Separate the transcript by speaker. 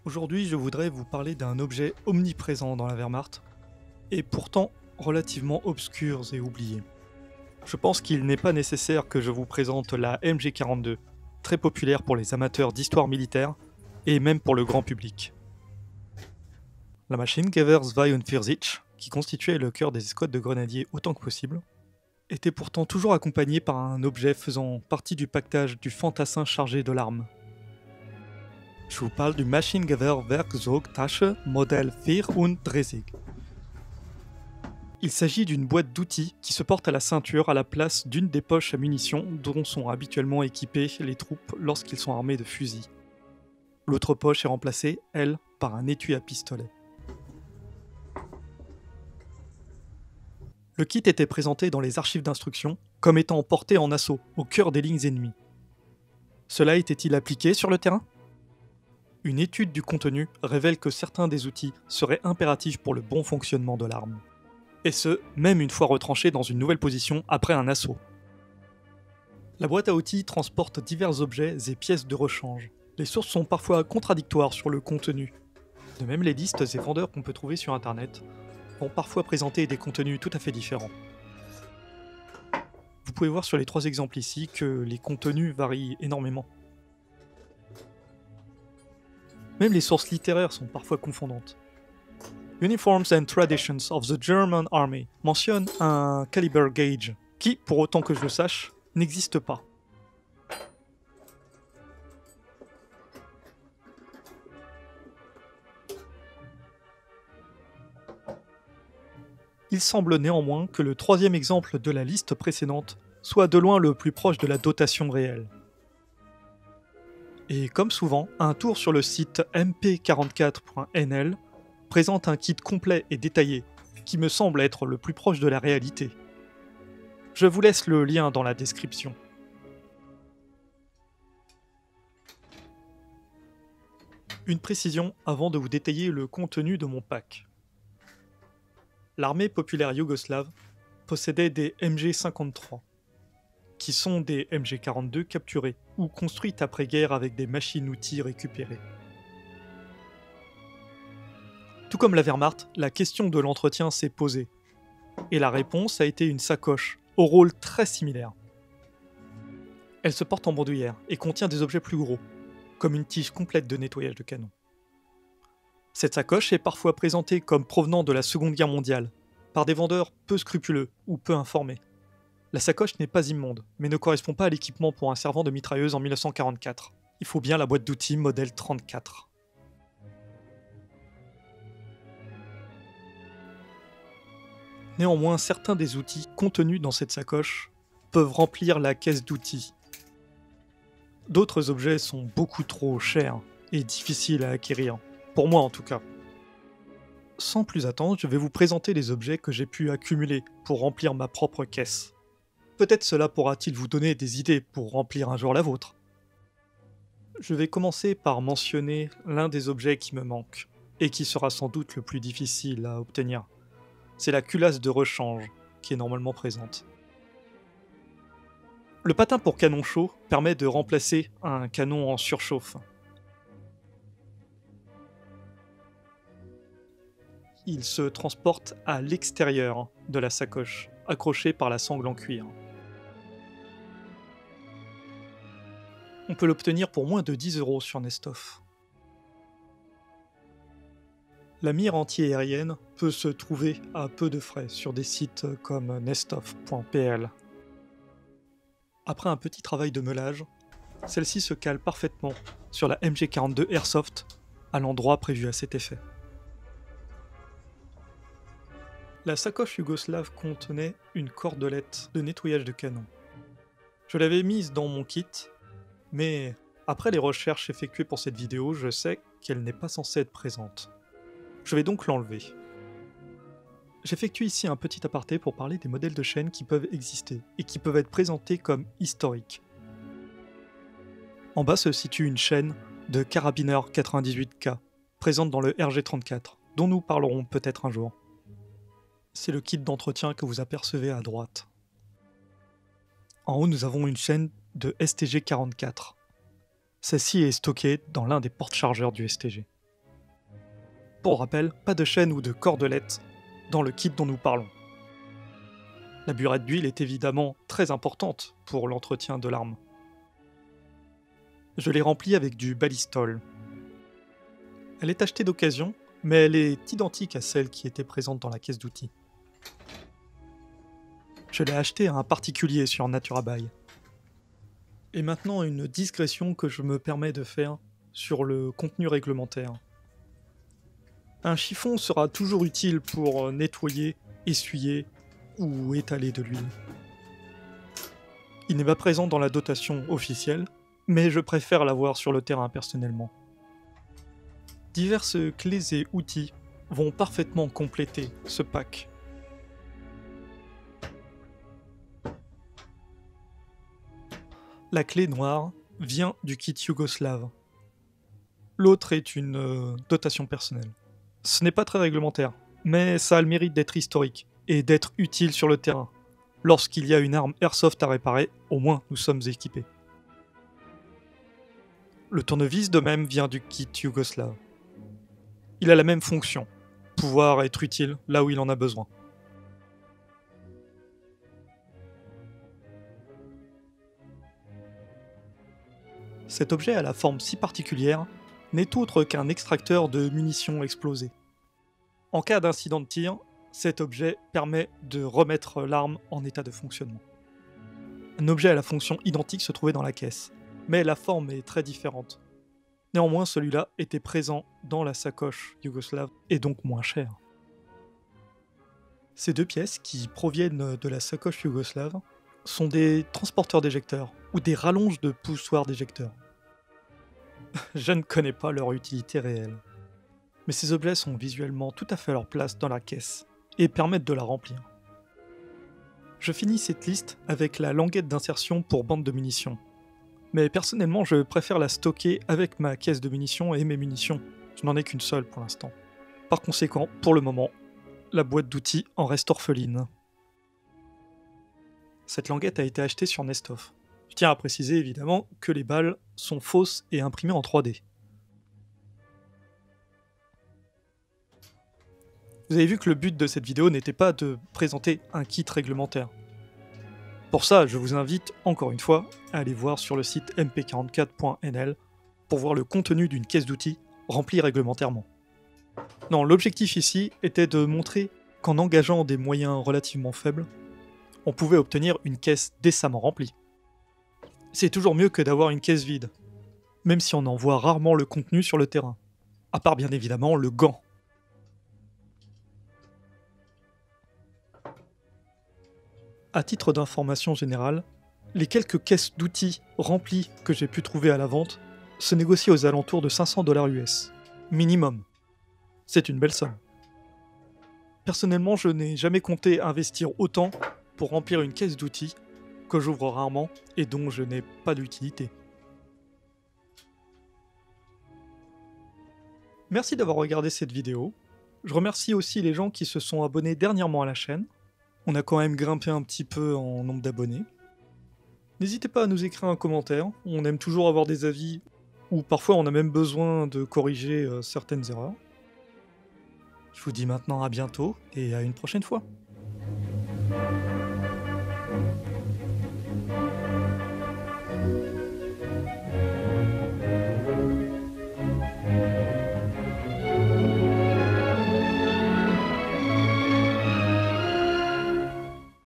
Speaker 1: Aujourd'hui, je voudrais vous parler d'un objet omniprésent dans la Wehrmacht, et pourtant relativement obscur et oublié. Je pense qu'il n'est pas nécessaire que je vous présente la MG42, très populaire pour les amateurs d'histoire militaire, et même pour le grand public. La machine Gewehr-42, qui constituait le cœur des escouades de grenadiers autant que possible, était pourtant toujours accompagnée par un objet faisant partie du pactage du fantassin chargé de l'arme. Je vous parle du Maschinengewehr-Werkzeugtasche Modell 34. Il s'agit d'une boîte d'outils qui se porte à la ceinture à la place d'une des poches à munitions dont sont habituellement équipées les troupes lorsqu'ils sont armés de fusils. L'autre poche est remplacée, elle, par un étui à pistolet. Le kit était présenté dans les archives d'instruction comme étant porté en assaut, au cœur des lignes ennemies. Cela était-il appliqué sur le terrain ? Une étude du contenu révèle que certains des outils seraient impératifs pour le bon fonctionnement de l'arme. Et ce, même une fois retranchés dans une nouvelle position après un assaut. La boîte à outils transporte divers objets et pièces de rechange. Les sources sont parfois contradictoires sur le contenu. De même, les listes et vendeurs qu'on peut trouver sur internet vont parfois présenter des contenus tout à fait différents. Vous pouvez voir sur les 3 exemples ici que les contenus varient énormément. Même les sources littéraires sont parfois confondantes. Uniforms and Traditions of the German Army mentionne un caliber gauge qui, pour autant que je le sache, n'existe pas. Il semble néanmoins que le 3e exemple de la liste précédente soit de loin le plus proche de la dotation réelle. Et comme souvent, un tour sur le site mp44.nl présente un kit complet et détaillé, qui me semble être le plus proche de la réalité. Je vous laisse le lien dans la description. Une précision avant de vous détailler le contenu de mon pack. L'armée populaire yougoslave possédait des MG53, qui sont des MG42 capturées ou construites après-guerre avec des machines-outils récupérées. Tout comme la Wehrmacht, la question de l'entretien s'est posée, et la réponse a été une sacoche, au rôle très similaire. Elle se porte en bandoulière et contient des objets plus gros, comme une tige complète de nettoyage de canon. Cette sacoche est parfois présentée comme provenant de la Seconde Guerre mondiale, par des vendeurs peu scrupuleux ou peu informés. La sacoche n'est pas immonde, mais ne correspond pas à l'équipement pour un servant de mitrailleuse en 1944. Il faut bien la boîte d'outils modèle 34. Néanmoins, certains des outils contenus dans cette sacoche peuvent remplir la caisse d'outils. D'autres objets sont beaucoup trop chers et difficiles à acquérir, pour moi en tout cas. Sans plus attendre, je vais vous présenter les objets que j'ai pu accumuler pour remplir ma propre caisse. Peut-être cela pourra-t-il vous donner des idées pour remplir un jour la vôtre. Je vais commencer par mentionner l'un des objets qui me manque, et qui sera sans doute le plus difficile à obtenir. C'est la culasse de rechange, qui est normalement présente. Le patin pour canon chaud permet de remplacer un canon en surchauffe. Il se transporte à l'extérieur de la sacoche, accroché par la sangle en cuir. On peut l'obtenir pour moins de 10 € sur Nestoff. La mire anti-aérienne peut se trouver à peu de frais sur des sites comme nestoff.pl. Après un petit travail de meulage, celle-ci se cale parfaitement sur la MG42 Airsoft à l'endroit prévu à cet effet. La sacoche yougoslave contenait une cordelette de nettoyage de canon. Je l'avais mise dans mon kit, mais après les recherches effectuées pour cette vidéo, je sais qu'elle n'est pas censée être présente. Je vais donc l'enlever. J'effectue ici un petit aparté pour parler des modèles de chaînes qui peuvent exister et qui peuvent être présentés comme historiques. En bas se situe une chaîne de carabineur 98K, présente dans le RG34, dont nous parlerons peut-être un jour. C'est le kit d'entretien que vous apercevez à droite. En haut, nous avons une chaîne de STG 44. Celle-ci est stockée dans l'un des porte-chargeurs du STG. Pour rappel, pas de chaîne ou de cordelette dans le kit dont nous parlons. La burette d'huile est évidemment très importante pour l'entretien de l'arme. Je l'ai remplie avec du ballistol. Elle est achetée d'occasion, mais elle est identique à celle qui était présente dans la caisse d'outils. Je l'ai achetée à un particulier sur NaturaBuy. Et maintenant une digression que je me permets de faire sur le contenu réglementaire. Un chiffon sera toujours utile pour nettoyer, essuyer ou étaler de l'huile. Il n'est pas présent dans la dotation officielle, mais je préfère l'avoir sur le terrain personnellement. Diverses clés et outils vont parfaitement compléter ce pack. La clé noire vient du kit yougoslave. L'autre est une dotation personnelle. Ce n'est pas très réglementaire, mais ça a le mérite d'être historique et d'être utile sur le terrain. Lorsqu'il y a une arme airsoft à réparer, au moins nous sommes équipés. Le tournevis de même vient du kit yougoslave. Il a la même fonction, pouvoir être utile là où il en a besoin. Cet objet à la forme si particulière n'est autre qu'un extracteur de munitions explosées. En cas d'incident de tir, cet objet permet de remettre l'arme en état de fonctionnement. Un objet à la fonction identique se trouvait dans la caisse, mais la forme est très différente. Néanmoins, celui-là était présent dans la sacoche yougoslave et donc moins cher. Ces deux pièces, qui proviennent de la sacoche yougoslave, sont des transporteurs d'éjecteurs ou des rallonges de poussoirs d'éjecteurs. Je ne connais pas leur utilité réelle. Mais ces objets sont visuellement tout à fait à leur place dans la caisse et permettent de la remplir. Je finis cette liste avec la languette d'insertion pour bande de munitions. Mais personnellement, je préfère la stocker avec ma caisse de munitions et mes munitions. Je n'en ai qu'une seule pour l'instant. Par conséquent, pour le moment, la boîte d'outils en reste orpheline. Cette languette a été achetée sur Nestoff. Je tiens à préciser évidemment que les balles sont fausses et imprimées en 3D. Vous avez vu que le but de cette vidéo n'était pas de présenter un kit réglementaire. Pour ça, je vous invite encore une fois à aller voir sur le site mp44.nl pour voir le contenu d'une caisse d'outils remplie réglementairement. Non, l'objectif ici était de montrer qu'en engageant des moyens relativement faibles, on pouvait obtenir une caisse décemment remplie. C'est toujours mieux que d'avoir une caisse vide, même si on en voit rarement le contenu sur le terrain, à part bien évidemment le gant. À titre d'information générale, les quelques caisses d'outils remplies que j'ai pu trouver à la vente se négocient aux alentours de 500 $ US, minimum. C'est une belle somme. Personnellement, je n'ai jamais compté investir autant pour remplir une caisse d'outils que j'ouvre rarement et dont je n'ai pas d'utilité. Merci d'avoir regardé cette vidéo. Je remercie aussi les gens qui se sont abonnés dernièrement à la chaîne. On a quand même grimpé un petit peu en nombre d'abonnés. N'hésitez pas à nous écrire un commentaire, on aime toujours avoir des avis, ou parfois on a même besoin de corriger certaines erreurs. Je vous dis maintenant à bientôt et à une prochaine fois.